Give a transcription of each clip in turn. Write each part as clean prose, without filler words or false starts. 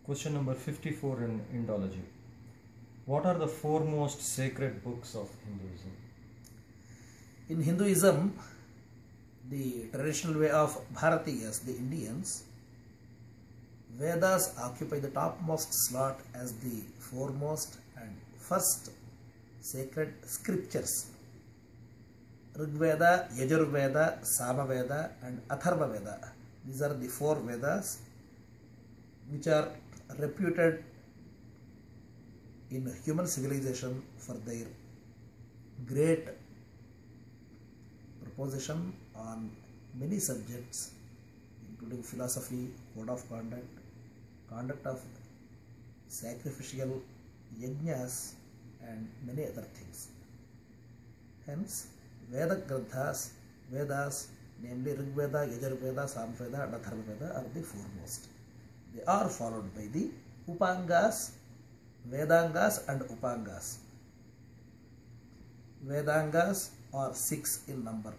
Question number 54 in Indology. What are the foremost sacred books of Hinduism? In Hinduism, the traditional way of Bharatiyas, the Indians, Vedas occupy the topmost slot as the foremost and first sacred scriptures. Rigveda, Yajurveda, Samaveda and Atharva Veda. These are the four Vedas which are reputed in human civilization for their great proposition on many subjects, including philosophy, code of conduct, conduct of sacrificial yajnas and many other things. Hence, Veda Granthas, Vedas, namely Rigveda, Yajurveda, Samveda and Atharvaveda are the foremost. They are followed by the Upangas, Vedangas and Upangas. Vedangas are 6 in number.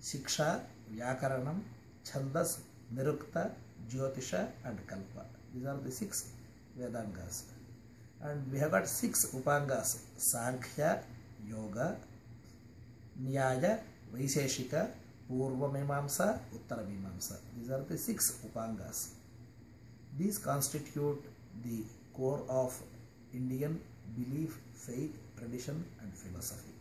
Shiksha, Vyakaranam, Chandas, Nirukta, Jyotisha and Kalpa. These are the 6 Vedangas. And we have got 6 Upangas. Sankhya, Yoga, Nyaya, Vaiseshika, Purva Mimamsa, Uttara Mimamsa. These are the 6 Upangas. These constitute the core of Indian belief, faith, tradition and philosophy.